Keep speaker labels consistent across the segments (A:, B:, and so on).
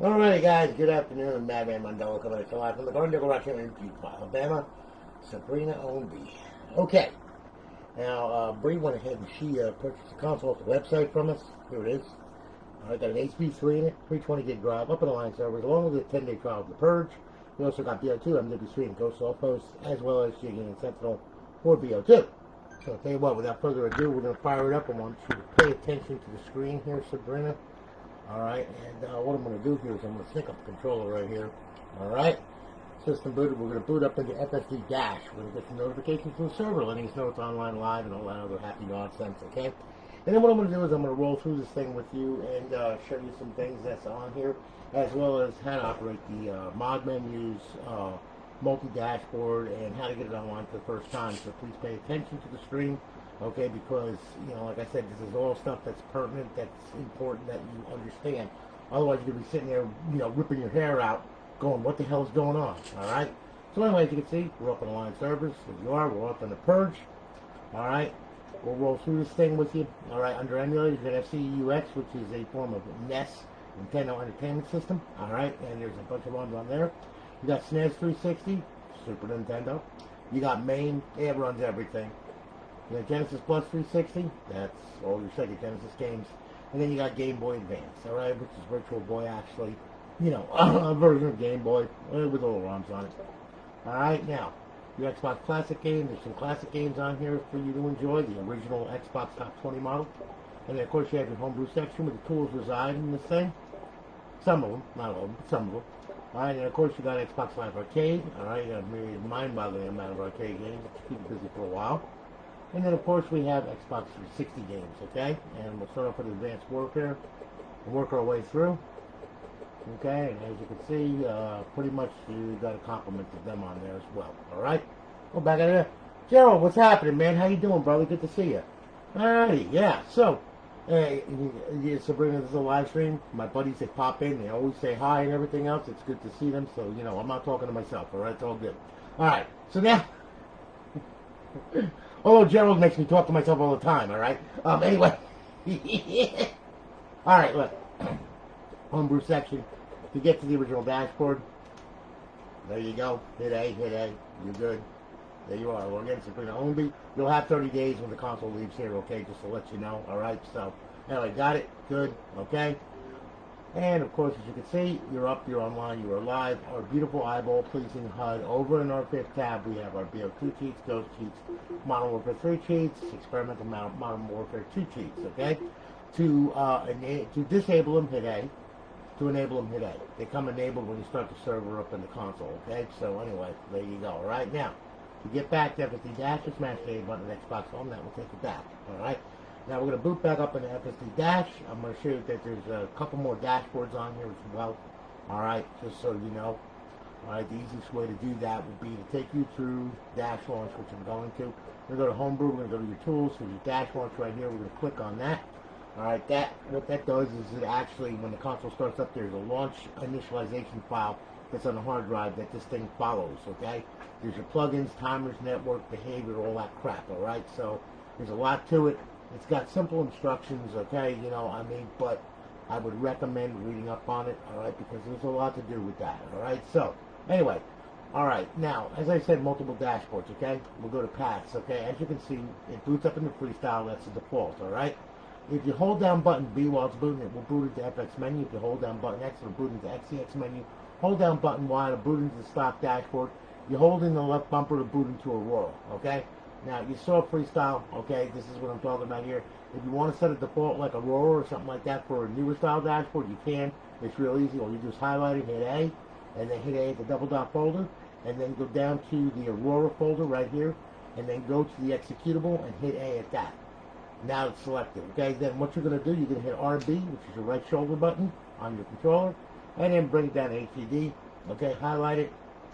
A: Alrighty guys, good afternoon. Madman Mondello coming at you live from the Garden Rock here in Butte, Alabama. Sabrina Ownby. Okay, now Bree went ahead and she purchased a console off the website from us. Here it is. I got an HP3 in it, 320 gig drive, up in the line servers, along with a 10-day trial of the Purge. We also got Bo2, MW3, and Ghost offhosts, as well as Jiggy and Sentinel for Bo2. So I'll tell you what, without further ado, we're going to fire it up. I want you to pay attention to the screen here, Sabrina. Alright, and what I'm going to do here is I'm going to sync up the controller right here. Alright, system booted. We're going to boot up into FSD dash. We're going to get some notifications from the server letting us know it's online live and all that other happy nonsense, okay? And then what I'm going to do is I'm going to roll through this thing with you and show you some things that's on here, as well as how to operate the mod menus, multi-dashboard, and how to get it online for the first time. So please pay attention to the stream. Okay, because, you know, like I said, this is all stuff that's pertinent, that's important that you understand. Otherwise, you're going to be sitting there, you know, ripping your hair out, going, what the hell is going on, all right? So anyway, as you can see, we're up on the line servers. There you are. We're up on the Purge, all right? We'll roll through this thing with you, all right? Under emulators, you're going to have CEUX, which is a form of NES, Nintendo Entertainment System, all right? And there's a bunch of ones on there. You got SNES 360, Super Nintendo. You got MAME, it runs everything. You got Genesis Plus 360, that's all your Sega Genesis games. And then you got Game Boy Advance, alright, which is Virtual Boy actually, you know, a version of Game Boy with all the ROMs on it. Alright, now, your Xbox Classic games, there's some classic games on here for you to enjoy, the original Xbox Top 20 model. And then, of course, you have your homebrew section where the tools reside in this thing. Some of them, not all of them, but some of them. Alright, and of course you got Xbox Live Arcade, alright, you got a myriad mind-boggling amount of arcade games to keep you busy for a while. And then, of course, we have Xbox 360 games, okay? And we'll start off with Advanced Warfare and work our way through. Okay, and as you can see, pretty much you got a complement of them on there as well, all right? Go back out there. Gerald, what's happening, man? How you doing, brother? Good to see you. All righty, yeah. So, Sabrina, this is a live stream. My buddies, they pop in. They always say hi and everything else. It's good to see them. So, you know, I'm not talking to myself, all right? It's all good. All right, so now... Although Gerald makes me talk to myself all the time, alright? Anyway. Alright, look. Homebrew section. To get to the original dashboard, there you go. Hit A, hit A. You're good. There you are. We're getting Sabrina Ownby. You'll have 30 days when the console leaves here, okay? Just to let you know, alright? So, anyway, got it. Good. Okay? And, of course, as you can see, you're up, you're online, you are live. Our beautiful eyeball-pleasing HUD. Over in our fifth tab, we have our Bo2 cheats, Ghost cheats, Modern Warfare 3 cheats, Experimental Modern Warfare 2 cheats, okay? To disable them, hit A. To enable them, hit A. They come enabled when you start the server up in the console, okay? So, anyway, there you go, all right? Now, to get back to FSD Dash, just smash the A button on Xbox Home. That will take you back, all right? Now we're going to boot back up into FSD Dash. I'm going to show you that there's a couple more dashboards on here as well. Alright, just so you know. Alright, the easiest way to do that would be to take you through Dash Launch, which I'm going to. We're going to go to Homebrew, we're going to go to your tools, so your Dash Launch right here, we're going to click on that. Alright, what that does is it actually, when the console starts up, there's a launch initialization file that's on the hard drive that this thing follows, okay? There's your plugins, timers, network, behavior, all that crap, alright? So, there's a lot to it. It's got simple instructions, okay, you know, I mean, but I would recommend reading up on it, all right, because there's a lot to do with that, all right? So, anyway, all right, now, as I said, multiple dashboards, okay? We'll go to paths, okay? As you can see, it boots up into freestyle, that's the default, all right? If you hold down button B while it's booting, it will boot into FX menu. If you hold down button X, it will boot into XEX menu. Hold down button Y to boot into the stock dashboard. You hold in the left bumper to boot into Aurora, okay? Now, you saw freestyle, okay, this is what I'm talking about here. If you want to set a default like Aurora or something like that for a newer style dashboard, you can. It's real easy. All you do is highlight it, hit A, and then hit A at the double dot folder, and then go down to the Aurora folder right here, and then go to the executable and hit A at that. Now it's selected, okay? Then what you're going to do, you're going to hit RB, which is your right shoulder button on your controller, and then bring it down to HDD, okay? Highlight it,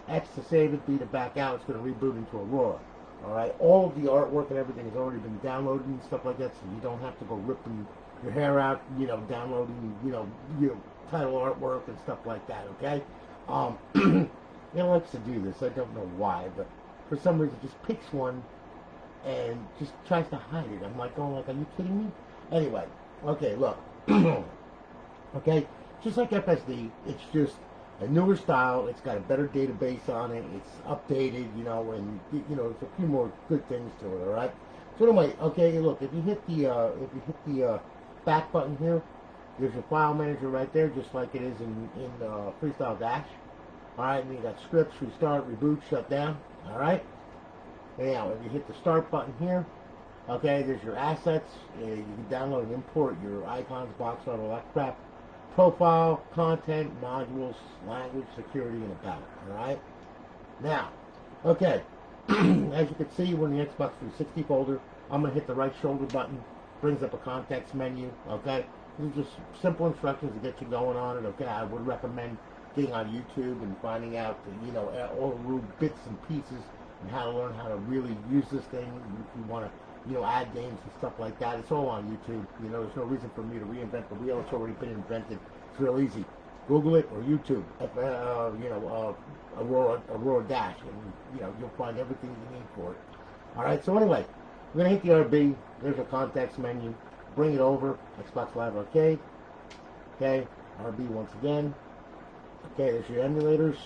A: X to save it, B to back out. It's going to reboot into Aurora. Alright, all of the artwork and everything has already been downloaded and stuff like that, so you don't have to go ripping your hair out, you know, downloading, you know, your title artwork and stuff like that, okay? It likes to do this, I don't know why, but for some reason it just picks one and just tries to hide it. I'm like, going like, are you kidding me? Anyway, okay, look. Okay, just like FSD. It's just a newer style. It's got a better database on it. It's updated, you know, and you know, there's a few more good things to it. All right. So anyway, okay, look, if you hit the back button here, there's your file manager right there, just like it is in Freestyle Dash. All right, and you got scripts, restart, reboot, shut down. All right. Now, if you hit the start button here, okay, there's your assets. You can download and import your icons, box art, all that crap. Profile, content, modules, language, security, and about. All right. Now, okay, as you can see, we're in the Xbox 360 folder. I'm gonna hit the right shoulder button. Brings up a context menu. Okay. These are just simple instructions to get you going on it. Okay. I would recommend getting on YouTube and finding out, you know, all the little bits and pieces and how to learn how to really use this thing. If you want to, you know, add games and stuff like that, it's all on YouTube. You know, there's no reason for me to reinvent the wheel. It's already been invented. It's real easy. Google it or YouTube. You know, Aurora Dash, and you know, you'll find everything you need for it. All right. So anyway, we're gonna hit the RB. There's a context menu. Bring it over. Xbox Live Arcade. Okay. RB once again. Okay. There's your emulators.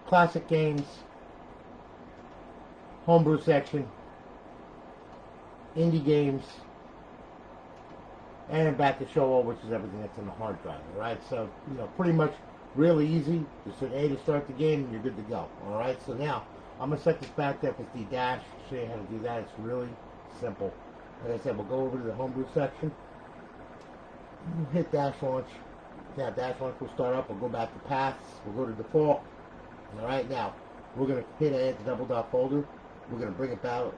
A: Classic games. Homebrew section. Indie games, and back to show all, which is everything that's in the hard drive. All right, so you know, pretty much really easy. Just hit A to start the game, and you're good to go. All right, so now I'm gonna set this back to FSD Dash. Show you how to do that. It's really simple. Like I said, we'll go over to the homebrew section. Hit Dash Launch. Now Dash Launch will start up. We'll go back to paths. We'll go to default. All right, now we're gonna hit add to double dot folder. We're going to bring it out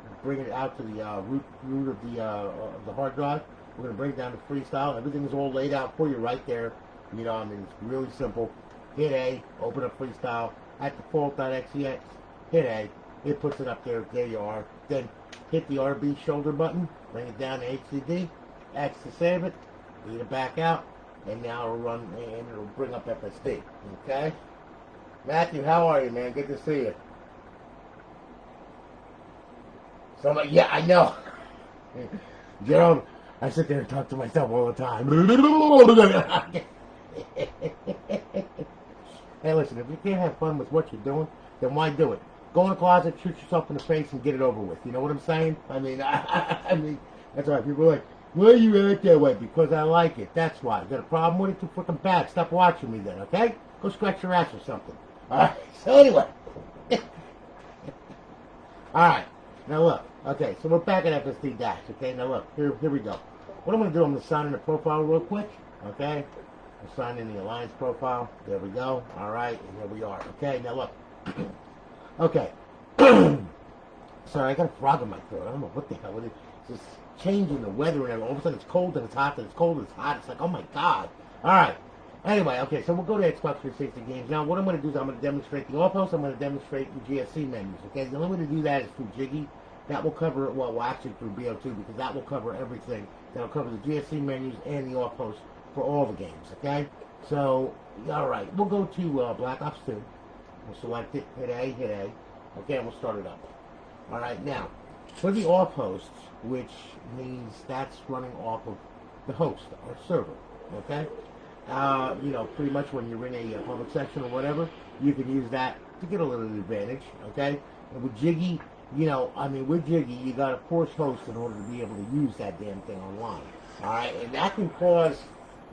A: to the root of the hard drive. We're going to bring it down to freestyle. Everything is all laid out for you right there. You know, I mean, it's really simple. Hit A, open up freestyle. At default.xex, hit A. It puts it up there. There you are. Then hit the RB shoulder button. Bring it down to HDD. X to save it. Lead it back out. And now it'll run, and it'll bring up FSD. Okay? Matthew, how are you, man? Good to see you. So I'm like, yeah, I know. Jerome, I sit there and talk to myself all the time. Hey, listen, if you can't have fun with what you're doing, then why do it? Go in the closet, shoot yourself in the face, and get it over with. You know what I'm saying? I mean, I mean, that's why people are like, why you act that way? Because I like it. That's why. You got a problem with it? Too fucking bad. Stop watching me then, okay? Go scratch your ass or something. All right? So anyway. All right. Now look. Okay, so we're back at FSD Dash. Okay, now look. Here we go. What I'm going to do, I'm going to sign in the profile real quick. Okay? I'll sign in the Alliance profile. There we go. All right, and here we are. Okay, now look. Okay. Sorry, I got a frog in my throat. I don't know what the hell it is. It's just changing the weather and all of a sudden it's cold and it's hot and it's cold and it's hot. It's like, oh my God. All right. Anyway, okay, so we'll go to Xbox 360 games. Now, what I'm going to do is I'm going to demonstrate the offhosts. I'm going to demonstrate the GSC menus. Okay, the only way to do that is through Jiggy. That will cover, well, actually through Bo2, because that will cover everything. That will cover the GSC menus and the offhosts for all the games. Okay, so all right, we'll go to Black Ops 2. We'll select it. Hit A. Hit A. Okay, and we'll start it up. All right, now for the offhosts, which means that's running off of the host or server. Okay. You know, pretty much when you're in a public section or whatever, you can use that to get a little advantage, okay? And with Jiggy, you know, I mean, with Jiggy, you got to force host in order to be able to use that damn thing online, all right? And that can cause,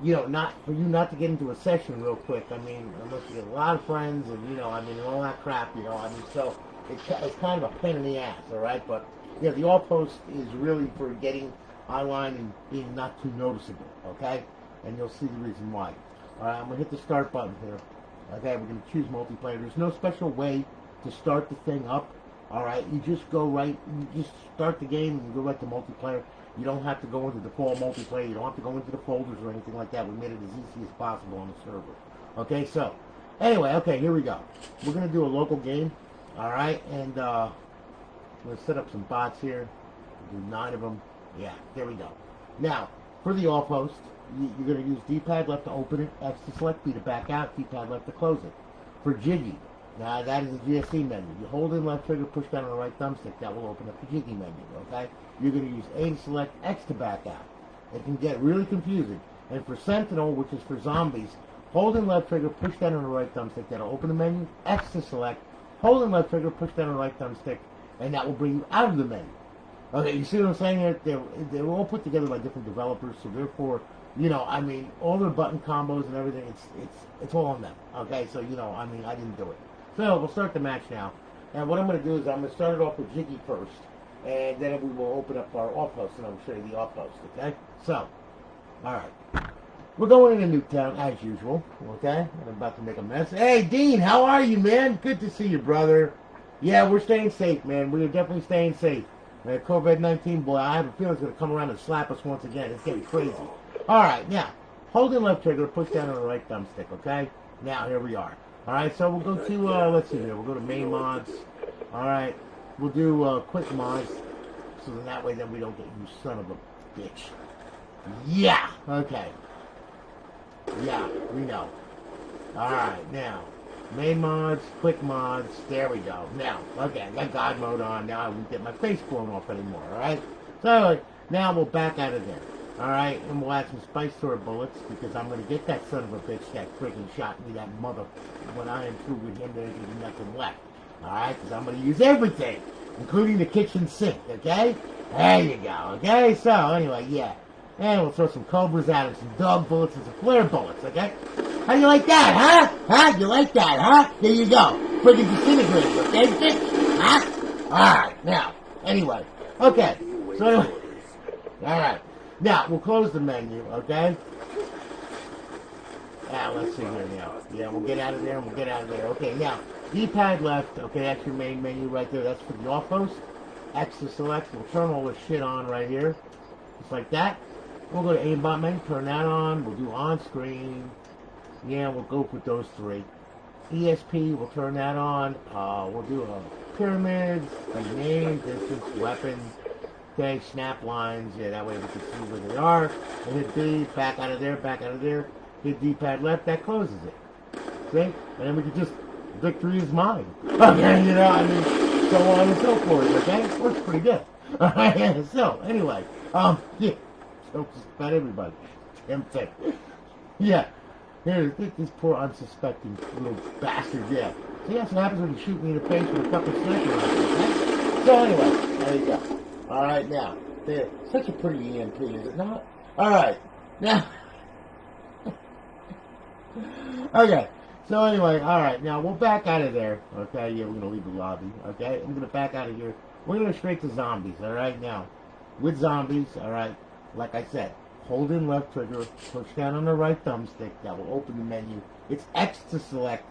A: you know, for you not to get into a session real quick. I mean, unless you get a lot of friends and, you know, I mean, and all that crap, you know, I mean, so it's kind of a pain in the ass, all right? But, yeah, the offhost is really for getting online and being not too noticeable, okay? And you'll see the reason why. All right, I'm going to hit the start button here. Okay, we're going to choose multiplayer. There's no special way to start the thing up. All right, you just go right, you just start the game and you go right to multiplayer. You don't have to go into default multiplayer. You don't have to go into the folders or anything like that. We made it as easy as possible on the server. Okay, so, anyway, okay, here we go. We're going to do a local game. All right, and we're going to set up some bots here. We'll do 9 of them. Yeah, there we go. Now, for the offhost, you're going to use D-pad left to open it, X to select, B to back out, D-pad left to close it. For Jiggy, now that is the GSC menu. You hold in left trigger, push down on the right thumbstick, that will open up the Jiggy menu, okay? You're going to use A to select, X to back out. It can get really confusing. And for Sentinel, which is for zombies, hold and left trigger, push down on the right thumbstick. That'll open the menu. X to select. Hold and left trigger, push down on the right thumbstick, and that will bring you out of the menu. Okay, you see what I'm saying here? They were all put together by different developers, so therefore, you know, I mean, all their button combos and everything, it's all on them. Okay, so you know, I mean, I didn't do it. So we'll start the match now, and what I'm going to do is I'm going to start it off with Jiggy first, and then we will open up our off host, and I'll show you the off host. Okay, so all right, we're going into Nuketown as usual. Okay, I'm about to make a mess. Hey, Dean, how are you, man? Good to see you, brother. Yeah, we're staying safe, man. We're definitely staying safe. COVID-19, boy, I have a feeling it's going to come around and slap us once again. It's getting crazy. All right, now, hold the left trigger, push down on the right thumbstick, okay? Now, here we are. All right, so we'll go to, let's see here. We'll go to main mods. All right, we'll do quick mods, so then that way then we don't get you son of a bitch. Yeah, okay. Yeah, we know. All right, now. Main mods, quick mods, there we go. Now, okay, I got God mode on. Now I won't get my face blown off anymore, alright? So, now we'll back out of there. Alright, and we'll add some spice to our bullets, because I'm going to get that son of a bitch that freaking shot me, that mother, when I am through with him, there's nothing left. Alright, because I'm going to use everything, including the kitchen sink, okay? There you go, okay? So, anyway, yeah. And we'll throw some cobras at him, some dog bullets, and some flare bullets, okay? How you like that, huh? Huh? You like that, huh? There you go. Friggin' disintegrated, okay, bitch? Huh? Alright, now, anyway. Okay, so anyway. Alright. Now, we'll close the menu, okay? Now, let's see here now. Yeah, we'll get out of there and we'll get out of there. Okay, now, D-pad left, okay, that's your main menu right there. That's for the off host. X to select. We'll turn all this shit on right here. Just like that. We'll go to aimbot menu, turn that on. We'll do on screen. Yeah, we'll go with those three. ESP, we'll turn that on. We'll do pyramids, name, distance, weapons. Okay, snap lines. Yeah, that way we can see where they are. And hit B, back out of there, back out of there. Hit D-pad left, that closes it. See? And then we can just, victory is mine. Okay, you know, I mean, so on and so forth, okay? Works pretty good. Alright, so, anyway, yeah. So just about everybody. Damn thing. Yeah. Here, this poor unsuspecting little bastard, yeah. See, that's what happens when you shoot me in the face with a fucking sniper rifle, okay? So anyway, there you go. Alright, now, there. Such a pretty EMP, is it not? Alright, now. Okay, so anyway, alright, now we'll back out of there, okay? Yeah, we're going to leave the lobby, okay? I'm going to back out of here. We're going to go straight to zombies, alright? Now, with zombies, alright, like I said, hold in left trigger, push down on the right thumbstick, that will open the menu. It's X to select,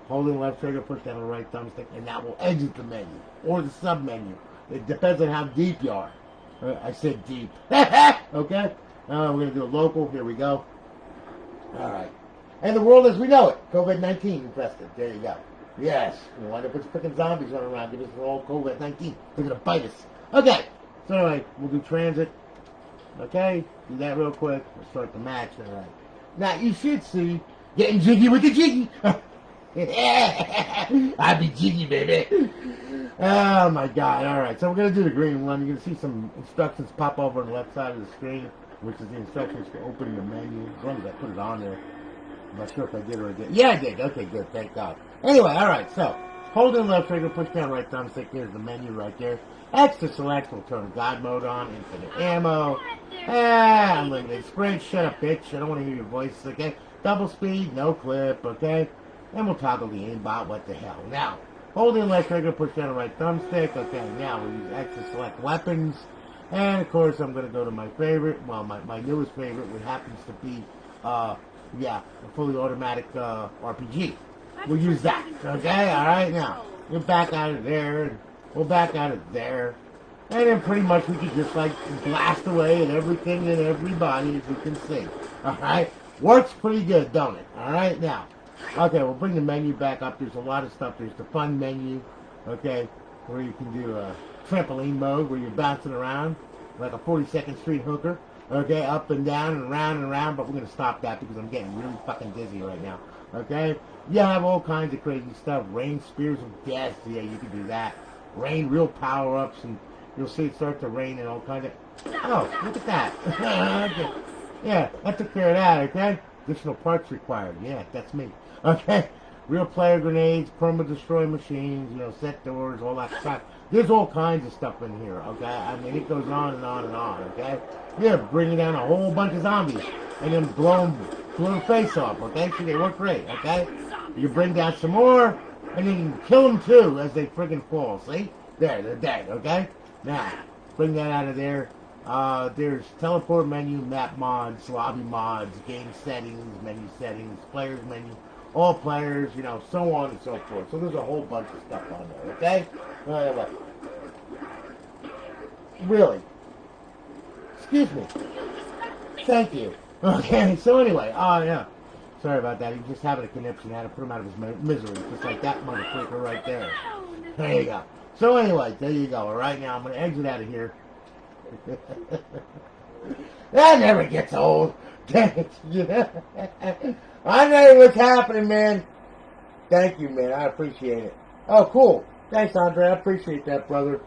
A: hold in left trigger, push down on the right thumbstick, and that will exit the menu, or the sub-menu. It depends on how deep you are. I said deep. Okay? We're going to do a local, here we go. Alright. And the world as we know it, COVID-19 infested, there you go. Yes, we wind up with freaking zombies running around, give us all COVID-19, they're going to bite us. Okay, so anyway, we'll do transit. Okay, do that real quick. We'll start the match. All right. Now you should see getting jiggy with the jiggy. I be jiggy, baby. Oh my God! All right, so we're gonna do the green one. You're gonna see some instructions pop over on the left side of the screen, which is the instructions for opening the menu. As long as I put it on there. I'm not sure if I did or I did. Yeah, I did. Okay, good. Thank God. Anyway, all right. So hold in left trigger, push down right thumbstick. There's the menu right there. X to select. We'll turn God mode on. Infinite ammo. Unlimited sprint. Shut up, bitch. I don't want to hear your voice. Okay. Double speed. No clip. Okay. And we'll toggle the aimbot. What the hell? Now, hold in left trigger, push down the right thumbstick. Okay. Now we'll use X to select weapons. And of course, I'm going to go to my favorite. Well, my newest favorite, which happens to be, yeah, a fully automatic RPG. We'll use that. Okay. All right. Now we'll back out of there. And we'll back out of there. And then pretty much we can just like blast away at everything and everybody, as you can see. Alright? Works pretty good, don't it? Alright, now. Okay, we'll bring the menu back up. There's a lot of stuff. There's the fun menu, okay, where you can do a trampoline mode where you're bouncing around like a 42nd Street hooker. Okay, up and down and around, but we're going to stop that because I'm getting really fucking dizzy right now. Okay? You have all kinds of crazy stuff. Rain spears of death. Yeah, you can do that. Rain real power-ups, and you'll see it start to rain and all kinds of... Oh, look at that. Okay. Yeah, that took care of that, okay? Additional parts required. Yeah, that's me. Okay? Real player grenades, perma-destroy machines, set doors, all that crap. There's all kinds of stuff in here, okay? I mean, it goes on and on and on, okay? Yeah, bringing down a whole bunch of zombies and then blow the face off, okay? See, they work great, okay? You bring down some more, and then you kill them too as they friggin' fall, see? There, they're dead, okay? Now, bring that out of there. There's teleport menu, map mods, lobby mods, game settings, menu settings, players menu, all players, so on and so forth. So there's a whole bunch of stuff on there, okay? Really? Excuse me. Thank you. Okay, so anyway, yeah. Sorry about that. He's just having a conniption. I had to put him out of his misery, just like that motherfucker right there. There you go. So anyway, there you go. All right, now I'm going to exit out of here. That never gets old. I know what's happening, man. Thank you, man. I appreciate it. Oh, cool. Thanks, Andre. I appreciate that, brother.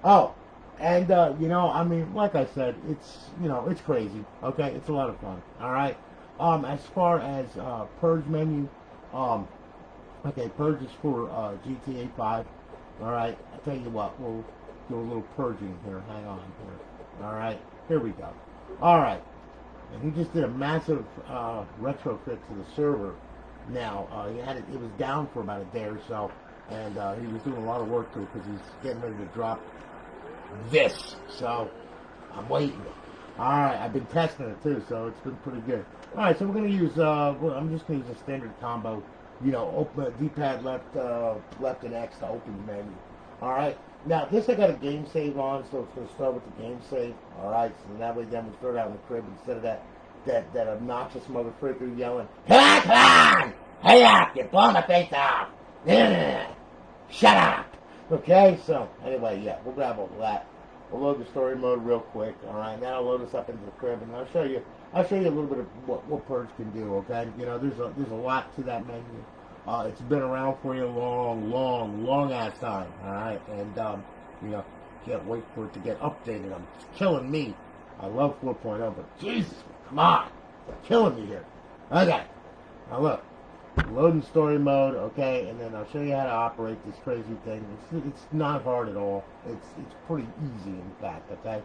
A: Oh, and, I mean, like I said, it's, it's crazy. Okay? It's a lot of fun. All right? As far as Purge menu, okay, Purge is for GTA 5. All right? I'll tell you what. We'll do a little purging here. Hang on here. All right? Here we go. All right. And he just did a massive retrofit to the server. Now, it was down for about a day or so, and he was doing a lot of work to it because he's getting ready to drop this. So, I'm waiting. Alright, I've been testing it too, so it's been pretty good. Alright, so we're going to use, I'm just going to use a standard combo, open D-pad left and X to open the menu. Alright, now this I got a game save on, so it's going to start with the game save. Alright, so that way then we throw it out in the crib instead of that obnoxious motherfucker yelling, "Come on! Hey up! You're blowing my face off! Shut up!" Okay, so anyway, yeah, we'll grab all of that. We'll load the story mode real quick. All right, that'll load us up into the crib, and I'll show you a little bit of what Purge can do. Okay, there's a lot to that menu. It's been around for a long ass time. All right, and can't wait for it to get updated. It's killing me. I love 4.0, but Jesus, come on, it's killing me here. Okay, now look. Loading story mode, okay, and then I'll show you how to operate this crazy thing. It's not hard at all. It's pretty easy, in fact, okay?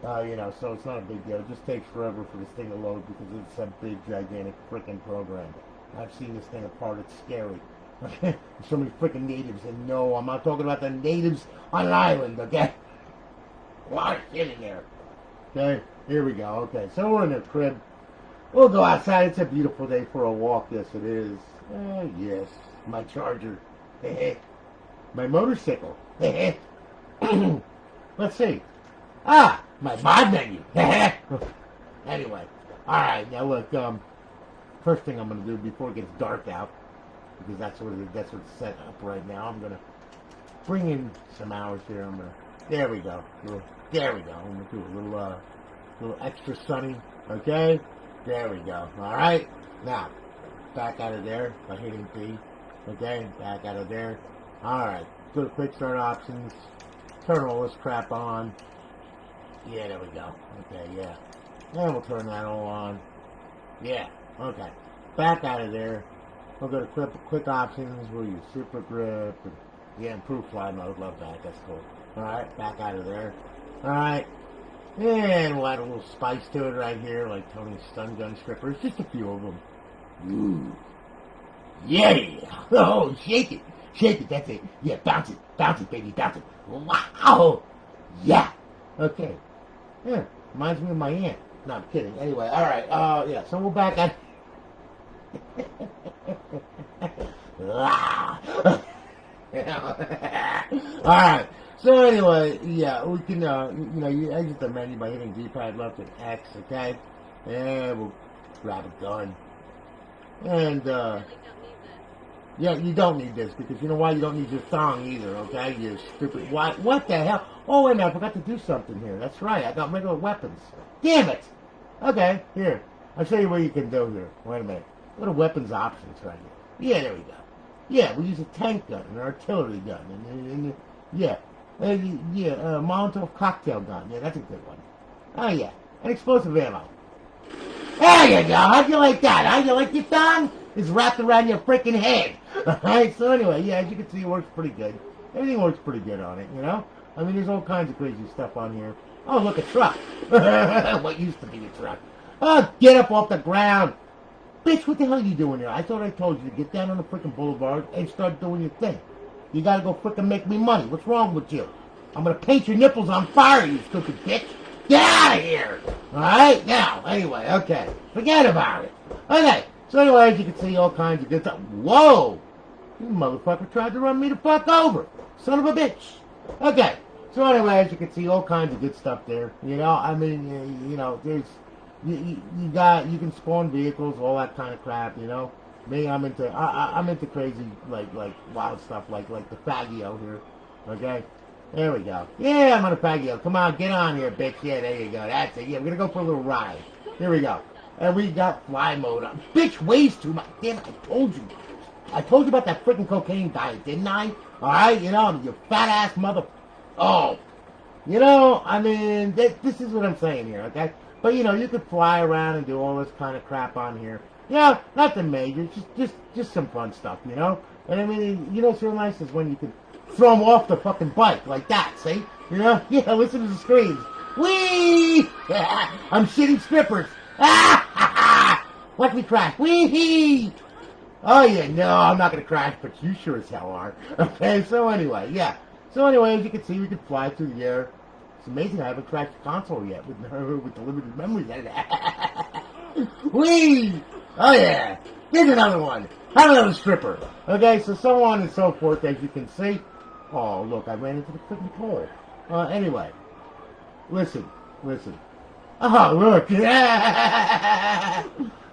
A: So it's not a big deal. It just takes forever for this thing to load because it's a big, gigantic freaking program. I've seen this thing apart. It's scary. Okay? There's so many freaking natives, and no, I'm not talking about the natives on an island, okay? A lot of shit in there. Okay, here we go. Okay, so we're in the crib. We'll go outside. It's a beautiful day for a walk. Yes, it is. Yes. My charger. My motorcycle. Let's see. My mod menu. Anyway. Alright, now look, first thing I'm going to do before it gets dark out, because that's what's set up right now, I'm going to bring in some hours here. There we go. There we go. I'm going to do a little extra sunny. Okay? There we go. Alright? Now, back out of there by hitting B. Okay? Back out of there. Alright. Go to quick start options. Turn all this crap on. Yeah, there we go. Okay, yeah. And we'll turn that all on. Yeah. Okay. Back out of there. We'll go to quick options. We'll use super grip. And, yeah, improved fly mode. Love that. That's cool. Alright. Back out of there. Alright. And we'll add a little spice to it right here, like Tony's stun gun strippers. Just a few of them. Ooh. Yeah! Oh, shake it! Shake it, that's it. Yeah, bounce it, baby, bounce it. Wow! Yeah! Okay. Yeah, reminds me of my aunt. No, I'm kidding. Anyway, alright, yeah, so we're back at... Alright. So anyway, yeah, we can, you exit the menu by hitting D-pad left and X, okay? And we'll grab a gun. And, yeah, you don't need this, because you know why? You don't need your thong either, okay? You stupid, what the hell? Oh, wait a minute, I forgot to do something here. That's right, I got regular weapons. Damn it! Okay, here, I'll show you what you can do here. Wait a minute. Go to weapons options right here. Yeah, there we go. Yeah, we use a tank gun, an artillery gun, and yeah. Molotov cocktail gun. Yeah, that's a good one. Oh, yeah. and explosive ammo. There you go. How'd you like that? How'd you like your tongue? It's wrapped around your freaking head. Alright, so anyway, yeah, as you can see, it works pretty good. Everything works pretty good on it, you know? I mean, there's all kinds of crazy stuff on here. Oh, look, a truck. What used to be a truck. Oh, get up off the ground. Bitch, what the hell are you doing here? I thought I told you to get down on the freaking boulevard and start doing your thing. You gotta go freaking make me money. What's wrong with you? I'm gonna paint your nipples on fire, you stupid bitch. Get out of here! Alright? Now, anyway, okay. Forget about it. Okay, so anyway, as you can see, all kinds of good stuff. Whoa! You motherfucker tried to run me the fuck over. Son of a bitch. Okay, so anyway, as you can see, all kinds of good stuff there. You know, I mean, you know, there's... You can spawn vehicles, all that kind of crap, you know. Me, I'm into crazy, like wild stuff, like the Faggio here. Okay? There we go. Yeah, I'm on a Faggio. Come on, get on here, bitch. Yeah, there you go. That's it. Yeah, we're gonna go for a little ride. Here we go. And we got fly mode on. Bitch weighs too much. Damn it, I told you. I told you about that freaking cocaine diet, didn't I? Alright, you know, you fat ass mother... Oh. You know, I mean, this is what I'm saying here, okay? But, you know, you could fly around and do all this kind of crap on here. Yeah, nothing major, just some fun stuff, you know? And I mean, you know what's real nice is when you can throw them off the fucking bike like that, see? You know? Yeah, listen to the screams. Whee! I'm shitting strippers. Watch me crash. Whee! Oh, yeah, no, I'm not going to crash, but you sure as hell are. Okay, so anyway, yeah. So anyway, as you can see, we can fly through the air. It's amazing I haven't crashed the console yet with the limited memory that Whee! Oh yeah! Here's another one! Have another stripper! Okay, so on and so forth, as you can see. Oh, look, I ran into the freaking pole. Anyway. Listen. Oh, look! Yeah!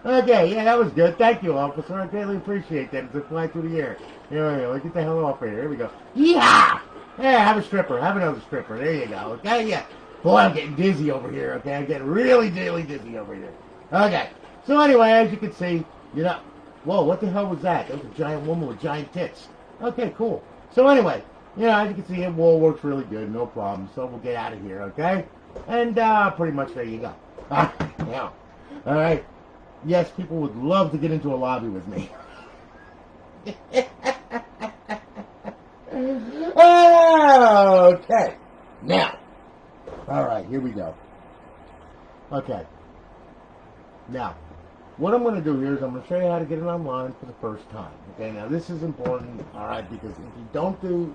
A: Okay, yeah, that was good. Thank you, officer. I greatly appreciate that as I fly through the air. Here we go. Get the hell off here. Here we go. Yeah! Yeah, have a stripper. Have another stripper. There you go. Okay, yeah. Boy, I'm getting dizzy over here, okay? I'm getting really dizzy over here. Okay. So anyway, as you can see, you know... Whoa, what the hell was that? That was a giant woman with giant tits. Okay, cool. So anyway, you know, as you can see, it all works really good. No problem. So we'll get out of here, okay? And pretty much there you go. Yeah. All right. Yes, people would love to get into a lobby with me. Okay. Now. Alright, here we go. Okay. Now, what I'm going to do here is I'm going to show you how to get it online for the first time. Okay, now this is important, alright, because if you don't do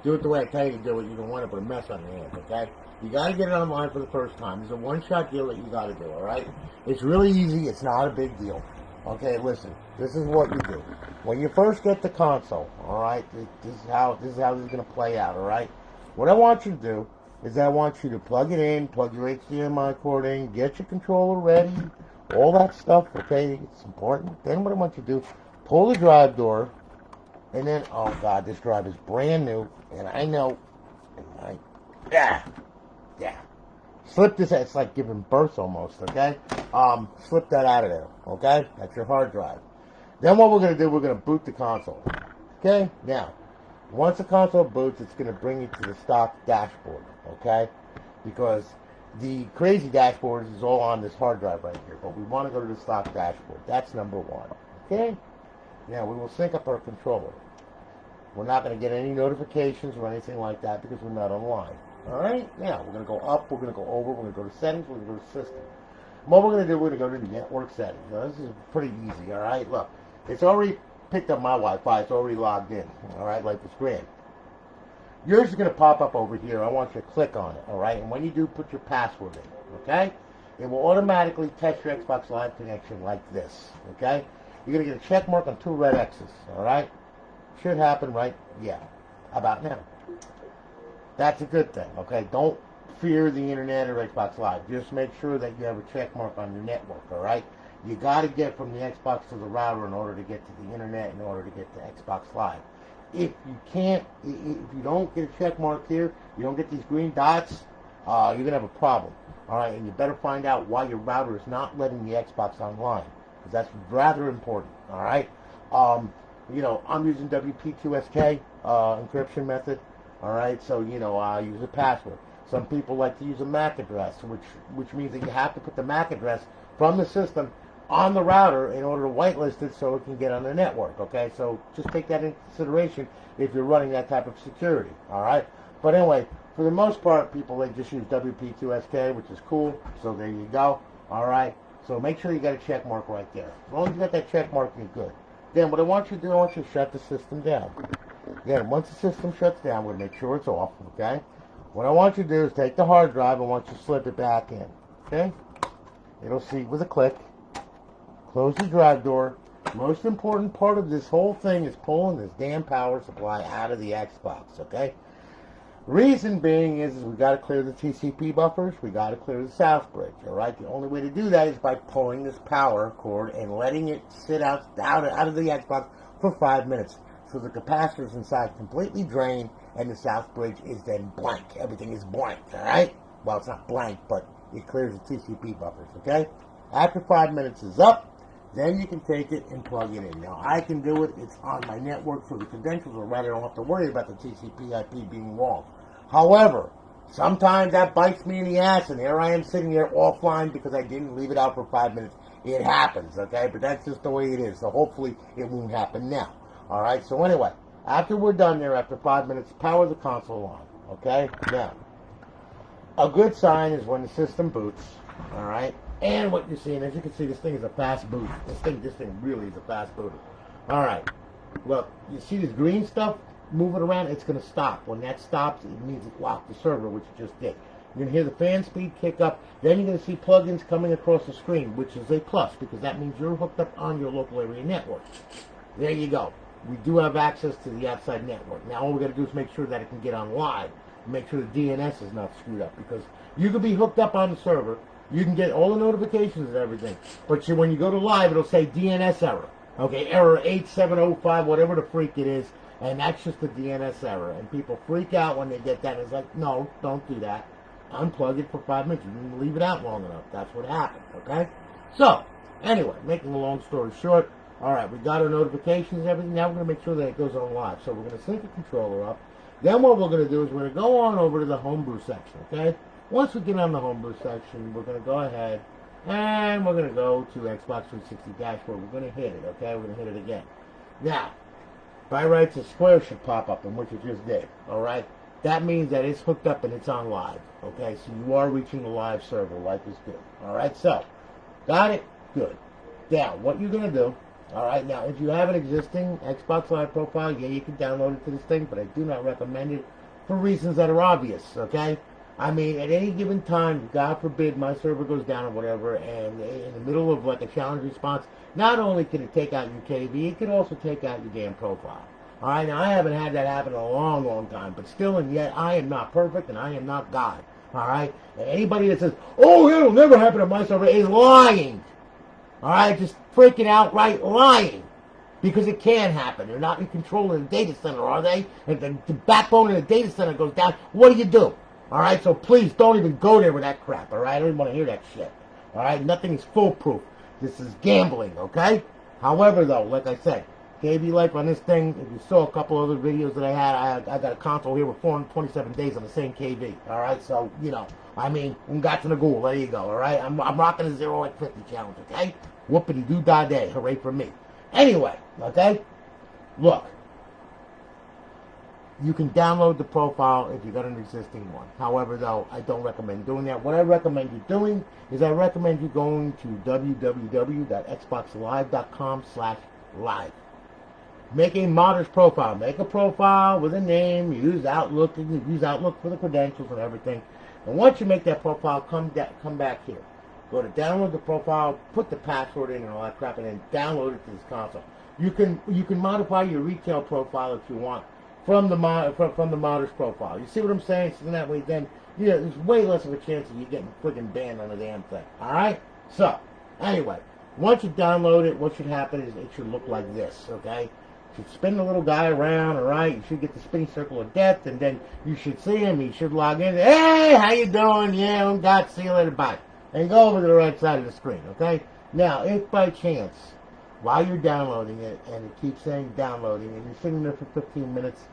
A: it the way I tell you to do it, you're going to wind up with a mess on your hands, okay? You got to get it online for the first time. It's a one-shot deal that you got to do, alright? It's really easy. It's not a big deal. Okay, listen. This is what you do. When you first get the console, alright, this is how this is going to play out, alright? What I want you to do is I want you to plug it in, plug your HDMI cord in, get your controller ready, all that stuff, okay? It's important. Then what I want you to do, pull the drive door, and then, oh God, this drive is brand new, and I know, yeah. Slip this, it's like giving birth almost, okay? Slip that out of there, okay? That's your hard drive. Then what we're going to do, we're going to boot the console, okay? Now, once the console boots, it's going to bring you to the stock dashboard, okay? Because the crazy dashboard is all on this hard drive right here, but we want to go to the stock dashboard. That's number one, okay? Now, we will sync up our controller. We're not going to get any notifications or anything like that because we're not online. Alright, now we're going to go up, we're going to go over, we're going to go to settings, we're going to go to system. What we're going to do, we're going to go to the network settings. Now, this is pretty easy, alright? Look, it's already picked up my Wi-Fi, it's already logged in, alright, like it's grand. Yours is going to pop up over here. I want you to click on it, alright? And when you do, put your password in, okay? It will automatically test your Xbox Live connection like this, okay? You're going to get a check mark on 2 red X's, alright? Should happen right, yeah, about now. That's a good thing, okay? Don't fear the internet or Xbox Live. Just make sure that you have a check mark on your network, alright? You got to get from the Xbox to the router in order to get to the internet, in order to get to Xbox Live. If you can't, if you don't get a check mark here, you don't get these green dots, you're going to have a problem, alright? And you better find out why your router is not letting the Xbox online, because that's rather important, alright? You know, I'm using WP2SK encryption method. Alright, so, you know, I use a password. Some people like to use a MAC address, which means that you have to put the MAC address from the system on the router in order to whitelist it so it can get on the network, okay? So just take that into consideration if you're running that type of security, all right? But anyway, for the most part, people, they just use WP2SK, which is cool, so there you go, all right? So make sure you got a check mark right there. As long as you got that check mark, you're good. Then what I want you to do, I want you to shut the system down. Again, once the system shuts down, we're going to make sure it's off, okay? What I want you to do is take the hard drive, I want you to slip it back in, okay? It'll seat with a click. Close the drive door. Most important part of this whole thing is pulling this damn power supply out of the Xbox, okay? Reason being is we got to clear the TCP buffers. We got to clear the south bridge, all right? The only way to do that is by pulling this power cord and letting it sit out of the Xbox for 5 minutes. So the capacitors inside completely drain and the south bridge is then blank. Everything is blank, all right? Well, it's not blank, but it clears the TCP buffers, okay? After 5 minutes is up, then you can take it and plug it in. Now, I can do it. It's on my network, so the credentials are right. I don't have to worry about the TCP IP being wrong. However, sometimes that bites me in the ass, and there I am sitting there offline because I didn't leave it out for 5 minutes. It happens, okay? But that's just the way it is, so hopefully it won't happen now. All right? So anyway, after we're done there, after 5 minutes, power the console on, okay? Now, a good sign is when the system boots, all right? And what you're seeing, as you can see, this thing is a fast boot. This thing really is a fast booter. All right. Look, you see this green stuff moving around? It's going to stop. When that stops, it means it locked the server, which it just did. You're going to hear the fan speed kick up. Then you're going to see plugins coming across the screen, which is a plus, because that means you're hooked up on your local area network. There you go. We do have access to the outside network. Now, all we got to do is make sure that it can get on live. Make sure the DNS is not screwed up, because you could be hooked up on the server. You can get all the notifications and everything. But when you go to live, it'll say DNS error. Okay, error 8705, whatever the freak it is. And that's just the DNS error. And people freak out when they get that. And it's like, no, don't do that. Unplug it for 5 minutes. You didn't leave it out long enough. That's what happened, okay? So, anyway, making a long story short, all right, we got our notifications and everything. Now we're going to make sure that it goes on live. So we're going to sync the controller up. Then what we're going to do is we're going to go on over to the homebrew section, okay? Once we get on the homebrew section, we're going to go ahead and we're going to go to Xbox 360 dashboard. We're going to hit it, okay? We're going to hit it again. Now, by rights, a square should pop up, and which it just did, all right? That means that it's hooked up and it's on live, okay? So you are reaching the live server. Life is good, all right? So, got it? Good. Now, what you're going to do, all right? Now, if you have an existing Xbox Live profile, yeah, you can download it to this thing, but I do not recommend it for reasons that are obvious, okay? I mean, at any given time, God forbid, my server goes down or whatever, and in the middle of like a challenge response, not only can it take out your KV, it can also take out your damn profile. All right, now I haven't had that happen in a long, long time, but still and yet, I am not perfect and I am not God. All right, and anybody that says, "Oh, it'll never happen on my server," is lying. All right, just freaking outright lying. Because it can happen. They're not in control of the data center, are they? If the backbone of the data center goes down, what do? All right, so please don't even go there with that crap, all right? I don't even want to hear that shit, all right? Nothing is foolproof. This is gambling, okay? However, though, like I said, KV Life on this thing, if you saw a couple other videos that I had, I got a console here with 427 days on the same KV, all right? So, you know, I mean, got to the goal, there you go, all right? I'm rocking a 0 at 50 challenge, okay? Whoopity-doo-dah-day, hooray for me. Anyway, okay? Look. You can download the profile if you got an existing one. However, though, I don't recommend doing that. What I recommend you doing is I recommend you going to www.xboxlive.com/live. Make a modders profile. Make a profile with a name. Use Outlook. Use Outlook for the credentials and everything. And once you make that profile, come back here. Go to download the profile, put the password in and all that crap, and then download it to this console. You can modify your retail profile if you want. From the modders profile. You see what I'm saying? So that way then, yeah, there's way less of a chance of you getting freaking banned on the damn thing. Alright? So, anyway, once you download it, what should happen is it should look like this, okay? You should spin the little guy around, alright? You should get the spinning circle of death, and then you should see him. He should log in. Hey, how you doing? Yeah, I'm God. See you later. Bye. And go over to the right side of the screen, okay? Now, if by chance, while you're downloading it, and it keeps saying downloading, and you're sitting there for 15 minutes,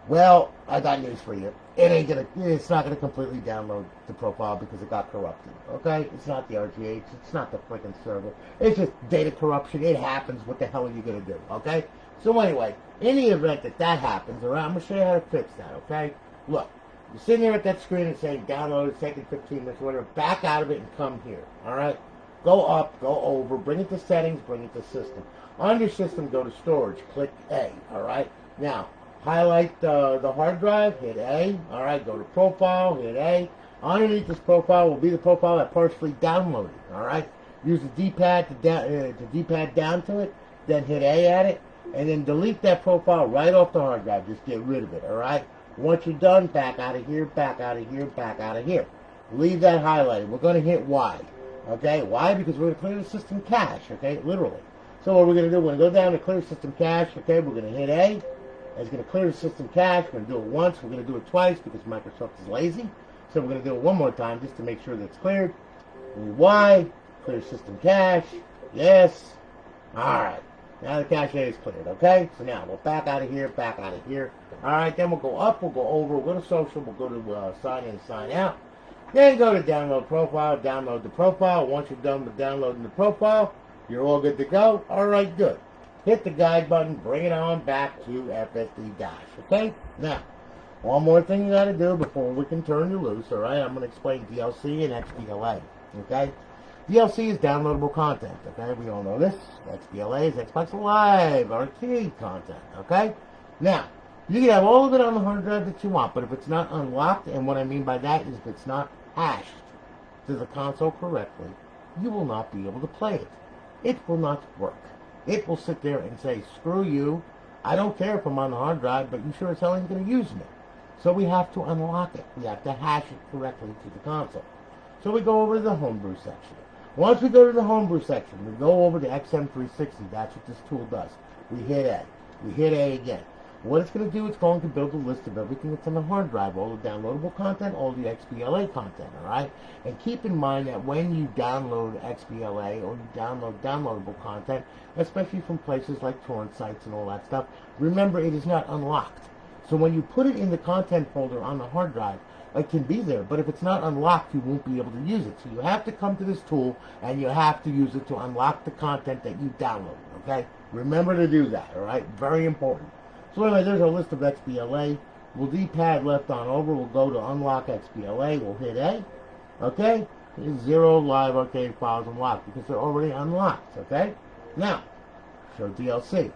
A: Well, I got news for you. It's not gonna completely download the profile because it got corrupted. Okay? It's not the RGH. It's not the freaking server. It's just data corruption. It happens. What the hell are you gonna do? Okay? So anyway, in the event that that happens, all right, I'm gonna show you how to fix that. Okay? Look, you're sitting there at that screen and saying download. It's taking 15 minutes, whatever. Back out of it and come here. All right? Go up, go over, bring it to settings, bring it to system. On your system, go to storage. Click A. All right? Now, highlight the hard drive, hit A. All right, go to profile, hit A. Underneath this profile will be the profile that partially downloaded. All right, use the D-pad to D-pad down to it, then hit A at it, and then delete that profile right off the hard drive. Just get rid of it. All right. Once you're done, back out of here, back out of here, back out of here. Leave that highlighted. We're going to hit Y. Okay, why? Because we're going to clear the system cache. Okay, literally. So what we're going to do, we're going to go down to clear system cache. Okay, we're going to hit A. It's going to clear the system cache. We're going to do it once. We're going to do it twice because Microsoft is lazy. So we're going to do it one more time just to make sure that it's cleared. Y, clear system cache. Yes. All right. Now the cache is cleared. Okay. So now we'll back out of here. Back out of here. All right. Then we'll go up. We'll go over. We'll go to social. We'll go to sign in, sign out. Then go to download profile. Download the profile. Once you're done with downloading the profile, you're all good to go. All right. Good. Hit the guide button, bring it on back to FSD dash, okay? Now, one more thing you got to do before we can turn you loose, all right? I'm going to explain DLC and XBLA, okay? DLC is downloadable content, okay? We all know this. XBLA is Xbox Live Arcade content, okay? Now, you can have all of it on the hard drive that you want, but if it's not unlocked, and what I mean by that is if it's not hashed to the console correctly, you will not be able to play it. It will not work. It will sit there and say, screw you, I don't care if I'm on the hard drive, but you sure as hell ain't going to use me. So we have to unlock it. We have to hash it correctly to the console. So we go over to the homebrew section. Once we go to the homebrew section, we go over to XM360. That's what this tool does. We hit A. We hit A again. What it's going to do, it's going to build a list of everything that's on the hard drive, all the downloadable content, all the XBLA content, all right? And keep in mind that when you download XBLA or you download downloadable content, especially from places like torrent sites and all that stuff, remember it is not unlocked. So when you put it in the content folder on the hard drive, it can be there, but if it's not unlocked, you won't be able to use it. So you have to come to this tool, and you have to use it to unlock the content that you downloaded, okay? Remember to do that, all right? Very important. So anyway, there's a list of XBLA. We'll D-pad left on over. We'll go to unlock XBLA. We'll hit A. Okay? There's 0 live arcade files unlocked because they're already unlocked. Okay? Now, show DLC.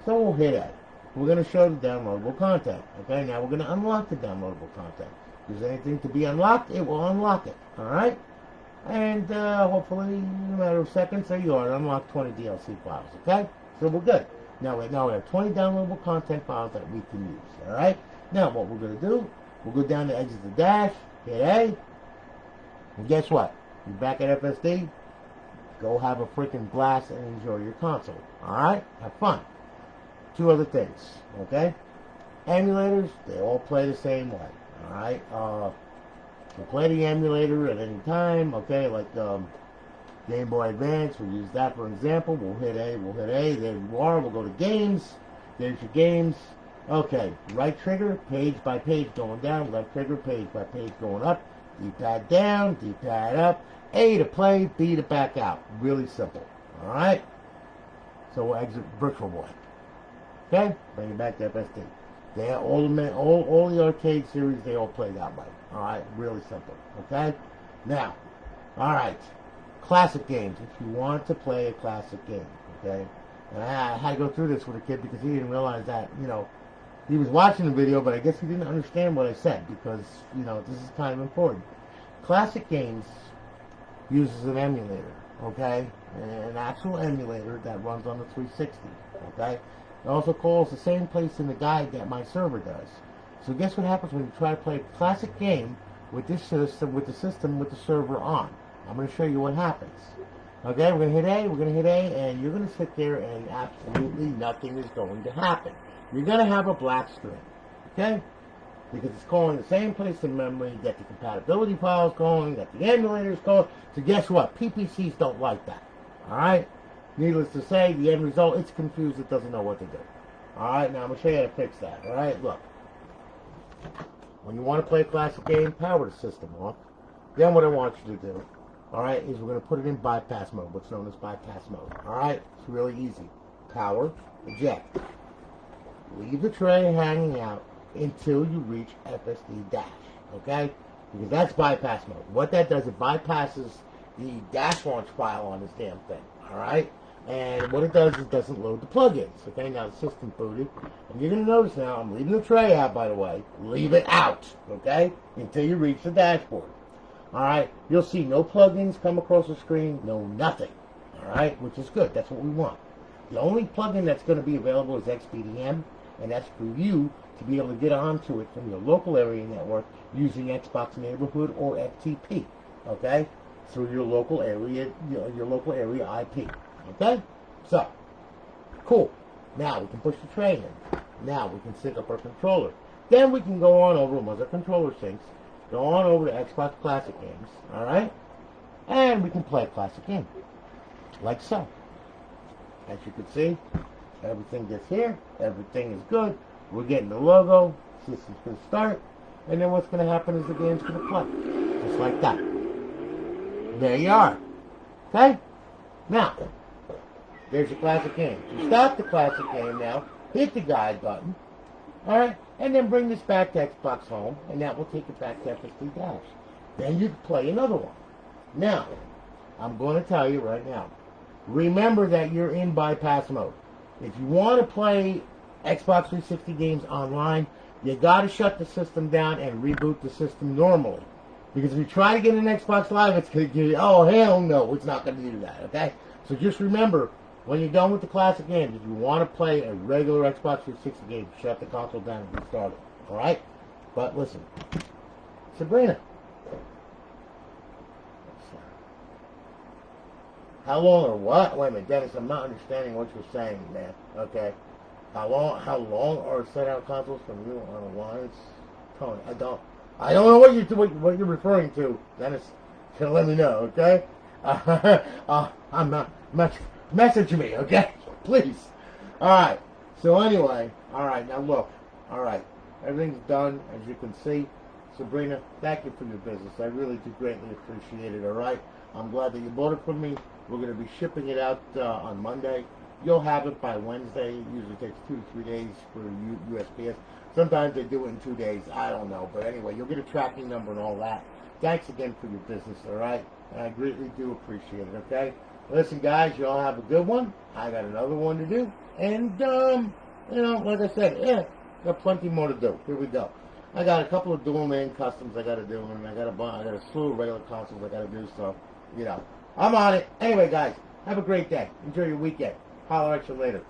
A: So we'll hit A. We're going to show the downloadable content. Okay? Now we're going to unlock the downloadable content. If there's anything to be unlocked, it will unlock it. Alright? And hopefully, in a matter of seconds, there you are. Unlock 20 DLC files. Okay? So we're good. Now we have 20 downloadable content files that we can use. Alright? Now what we're going to do, we'll go down to exit the dash, hit A, and guess what? You're back at FSD, go have a freaking blast and enjoy your console. Alright? Have fun. Two other things. Okay? Emulators, they all play the same way. Alright? You can play the emulator at any time, okay, like Game Boy Advance, we'll use that for example. We'll hit A, there you are, we'll go to games, there's your games. Okay, right trigger, page by page going down, left trigger, page by page going up, D-pad down, D-pad up, A to play, B to back out. Really simple, alright? So we'll exit Virtual Boy. Okay, bring it back to FSD. They all the arcade series, they all play that way. Alright, really simple, okay? Now, alright. Classic games, if you want to play a classic game, okay? And I had to go through this with a kid because he didn't realize that, you know, he was watching the video, but I guess he didn't understand what I said because, you know, this is kind of important. Classic games uses an emulator, okay? An actual emulator that runs on the 360, okay? It also calls the same place in the guide that my server does. So guess what happens when you try to play a classic game with this system, with the server on? I'm going to show you what happens. Okay, we're going to hit A, and you're going to sit there and absolutely nothing is going to happen. You're going to have a black screen. Okay? Because it's calling the same place in memory, that the compatibility file is calling, that the emulator is calling. So guess what? PPCs don't like that. Alright? Needless to say, the end result, it's confused, it doesn't know what to do. Alright, now I'm going to show you how to fix that. Alright, look. When you want to play a classic game, power the system off. Then what I want you to do, all right, is we're going to put it in bypass mode, what's known as bypass mode. All right, it's really easy. Power, eject. Leave the tray hanging out until you reach FSD dash, okay? Because that's bypass mode. What that does, it bypasses the dash launch file on this damn thing, all right? And what it does is it doesn't load the plugins, okay? Now the system booted. And you're going to notice now, I'm leaving the tray out, by the way. Leave it out, okay? Until you reach the dashboard. All right? You'll see no plugins come across the screen, no nothing, all right? Which is good. That's what we want. The only plugin that's going to be available is XBDM, and that's for you to be able to get onto it from your local area network using Xbox Neighborhood or FTP, okay? Through your local area, your local area IP. Okay? So, cool. Now we can push the tray in. Now we can sync up our controller. Then we can go on over, once our controller syncs, go on over to Xbox Classic games, alright? And we can play a classic game. Like so. As you can see, everything gets here. Everything is good. We're getting the logo. System's going to start. And then what's going to happen is the game's going to play. Just like that. There you are. Okay? Now, there's your classic game. To stop the classic game now, hit the guide button, alright, and then bring this back to Xbox Home, and that will take it back to FSD Dash. Then you can play another one. Now, I'm going to tell you right now, remember that you're in bypass mode. If you want to play Xbox 360 games online, you got to shut the system down and reboot the system normally. Because if you try to get an Xbox Live, it's going to give you, oh, hell no, it's not going to do that, okay? So just remember, when you're done with the classic games, if you want to play a regular Xbox 360 game, shut the console down and restart it. Alright? But listen. Sabrina. How long or what? Wait a minute, Dennis, I'm not understanding what you're saying, man. Okay. How long are set out consoles from you on a line? Tony, I don't know what you're referring to, Dennis. So let me know, okay? I'm not message me, okay? Please. Alright. So anyway, alright, now look. Alright. Everything's done, as you can see. Sabrina, thank you for your business. I really do greatly appreciate it, alright? I'm glad that you bought it from me. We're going to be shipping it out on Monday. You'll have it by Wednesday. It usually takes 2 to 3 days for USPS. Sometimes they do it in 2 days. I don't know. But anyway, you'll get a tracking number and all that. Thanks again for your business, alright? And I greatly do appreciate it, okay? Listen, guys, you all have a good one. I got another one to do. And, you know, like I said, got plenty more to do. Here we go. I got a couple of dual main customs I got to do, and I got a slew of regular consoles I got to do, so, you know, I'm on it. Anyway, guys, have a great day. Enjoy your weekend. Holler at you later.